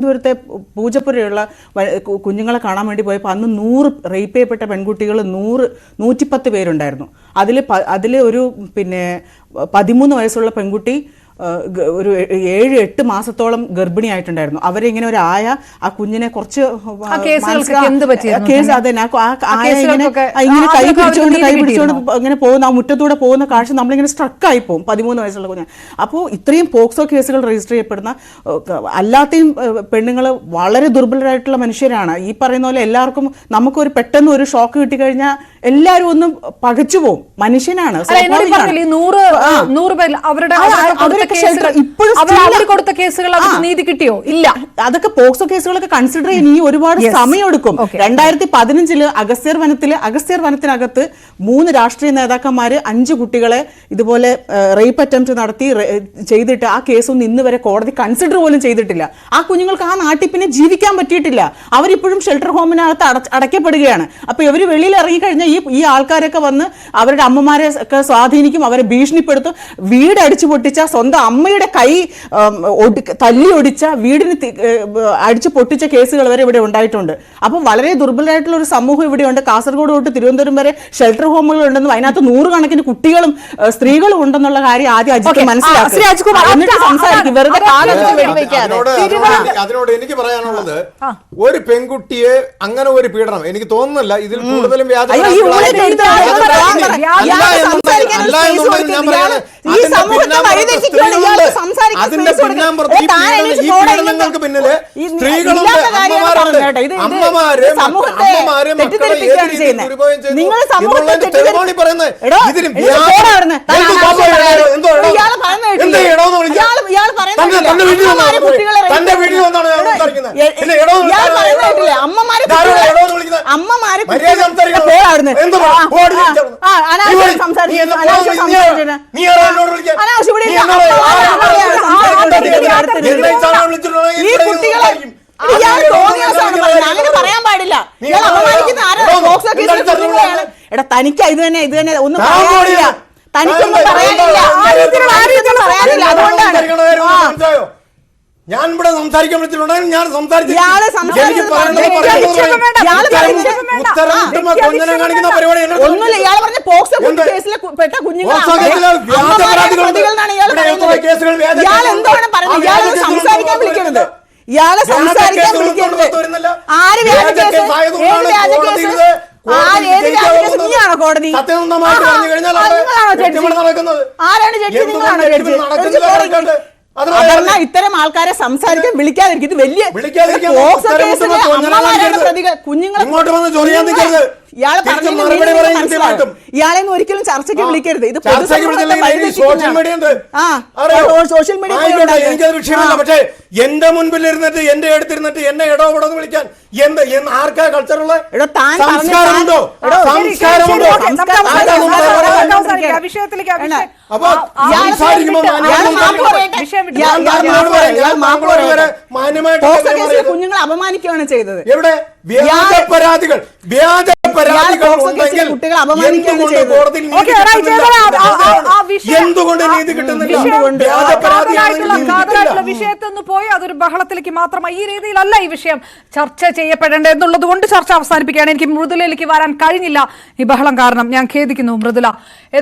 ദൂരത്തെ പൂജപ്പുരയുള്ള കുഞ്ഞുങ്ങളെ കാണാൻ വേണ്ടി പോയപ്പോൾ അന്ന് 100 റേപ്പ് ചെയ്യപ്പെട്ട പെൺകുട്ടികൾ 110 പേരുണ്ടായിരുന്നു. അതിൽ ഒരു 13 വയസ്സുള്ള പെൺകുട്ടി ഒരു 7-8 മാസത്തോളം ഗർഭിണിയായിട്ടുണ്ടായിരുന്നു. അവരിങ്ങനെ ഒരു ആയ ആ കുഞ്ഞിനെ കുറച്ച് കേസ് അതന്നെ ഇങ്ങനെ കൈ പിടിച്ചുകൊണ്ട് ഇങ്ങനെ പോകുന്ന ആ മുറ്റത്തൂടെ പോകുന്ന കാഴ്ച നമ്മളിങ്ങനെ സ്ട്രക്കായി പോകും. 13 വയസ്സുള്ള കുഞ്ഞ്. അപ്പോൾ ഇത്രയും പോക്സോ കേസുകൾ രജിസ്റ്റർ ചെയ്യപ്പെടുന്ന അല്ലാത്തയും പെണ്ണുങ്ങൾ വളരെ ദുർബലരായിട്ടുള്ള മനുഷ്യരാണ്. ഈ പറയുന്ന പോലെ എല്ലാവർക്കും നമുക്കൊരു പെട്ടെന്ന് ഒരു ഷോക്ക് കിട്ടിക്കഴിഞ്ഞാൽ എല്ലാവരും ഒന്നും പകച്ചു പോകും. മനുഷ്യനാണ്. നീതി കിട്ടിയോ? ഇല്ല. അതൊക്കെ പോക്സോ കേസുകളൊക്കെ കൺസിഡർ ചെയ്യാൻ ഈ ഒരുപാട് സമയമെടുക്കും. 2015 അഗസ്ത്യർ വനത്തിനകത്ത് 3 രാഷ്ട്രീയ നേതാക്കന്മാര് 5 കുട്ടികളെ ഇതുപോലെ റേപ്പ് അറ്റംപ്റ്റ് നടത്തി ചെയ്തിട്ട് ആ കേസൊന്നും ഇന്ന് വരെ കോടതി കൺസിഡർ പോലും ചെയ്തിട്ടില്ല. ആ കുഞ്ഞുങ്ങൾക്ക് ആ നാട്ടിൽ പിന്നെ ജീവിക്കാൻ പറ്റിയിട്ടില്ല. അവരിപ്പോഴും ഷെൽട്ടർ ഹോമിനകത്ത് അടയ്ക്കപ്പെടുകയാണ്. അപ്പൊ ഇവർ വെളിയിൽ ഇറങ്ങിക്കഴിഞ്ഞാൽ ഈ ആൾക്കാരൊക്കെ വന്ന് അവരുടെ അമ്മമാരെ ഒക്കെ സ്വാധീനിക്കും, അവരെ ഭീഷണിപ്പെടുത്തും. വീട് അടിച്ചു പൊട്ടിച്ച, സ്വന്തം അമ്മയുടെ കൈ തല്ലി ഒടിച്ച, വീടിന് അടിച്ചു പൊട്ടിച്ച കേസുകൾ വരെ ഇവിടെ ഉണ്ടായിട്ടുണ്ട്. അപ്പോൾ വളരെ ദുർബലരായിട്ടുള്ള ഒരു സമൂഹം ഇവിടെയുണ്ട്. കാസർഗോഡ് തൊട്ട് തിരുവനന്തപുരം വരെ ഷെൽട്ടർ ഹോമുകൾ ഉണ്ടെന്നും അതിനകത്ത് 100 കണക്കിന് കുട്ടികളും സ്ത്രീകളും ഉണ്ടെന്നുള്ള കാര്യം ആദ്യം അജിത്ത് മനസ്സിലാക്കും. എന്നിട്ട് സംസാരിക്കും. വെറുതെ അതിനോട് എനിക്ക് പറയാനുള്ളത്, ഒരു പെൺകുട്ടിയെ അങ്ങനെ ഒരു പീഡനം എനിക്ക് തോന്നുന്നില്ല. ഇതിൽ കൂടുതലും അതിന്റെ പിന്നാമ്പുറത്ത് ഈ പീഡനങ്ങൾക്ക് പിന്നില് സ്ത്രീകളുണ്ട്, അമ്മമാരുണ്ട്. അമ്മമാര് മക്കളെ തെളിവാണി പറയുന്നത്. ഇതിന് തന്റെ വീട്ടിൽ വന്നാണ് പറയാൻ പാടില്ല. എടാ തനിക്ക് ഇത് തന്നെ ഒന്നും പറയാനില്ല. തനിക്കൊന്നും പറയാനില്ല. അതുകൊണ്ടാണ് ഞാൻ ഇവിടെ സംസാരിക്കാൻ വിളിച്ചിട്ടുണ്ടെങ്കിൽ ഞാൻ കാണിക്കുന്ന പരിപാടി സംസാരിക്കാൻ വിളിക്കുന്നത്. ഇയാളെ സംസാരിക്കാൻ വിളിക്കുന്നത് ആര്? കോടതി ആരാണ് ജഡ്ജി? നിങ്ങളാണോ ജഡ്ജി? അതല്ല, ഇത്തരം ആൾക്കാരെ സംസാരിക്കാൻ വിളിക്കാതിരിക്കും. വലിയ കുഞ്ഞുങ്ങളെ ഇയാളെ ഇയാളെയൊന്നും ഒരിക്കലും ചർച്ചയ്ക്ക് വിളിക്കരുത്. ഇത് സോഷ്യൽ മീഡിയ വിഷയമല്ല. പക്ഷേ എന്റെ മുൻപിൽ ഇരുന്നിട്ട് എന്റെ അടുത്തിരുന്നിട്ട് എന്നെ ഇടപെടുന്ന് വിളിക്കാൻ ആർക്കാ കൾച്ചറുള്ള സംസ്കാരമുണ്ടോ? സംസ്കാരമുണ്ടോ? കുഞ്ഞുങ്ങളെ അപമാനിക്കുകയാണ് ചെയ്തത്. എവിടെ വ്യാജ പരാതികൾ എന്തുകൊണ്ട് നീതി കിട്ടുന്നില്ല? വിഷയത്തൊന്ന് പോയി അതൊരു ബഹളത്തിലേക്ക് മാത്രമായി ഈ രീതിയിലല്ല ഈ വിഷയം ചർച്ച ചെയ്യപ്പെടേണ്ടത് എന്നുള്ളത് കൊണ്ട് ചർച്ച അവസാനിപ്പിക്കുകയാണ്. എനിക്ക് മൃദുലയിലേക്ക് വരാൻ കഴിഞ്ഞില്ല ഈ ബഹളം കാരണം. ഞാൻ ഖേദിക്കുന്നു മൃദുല.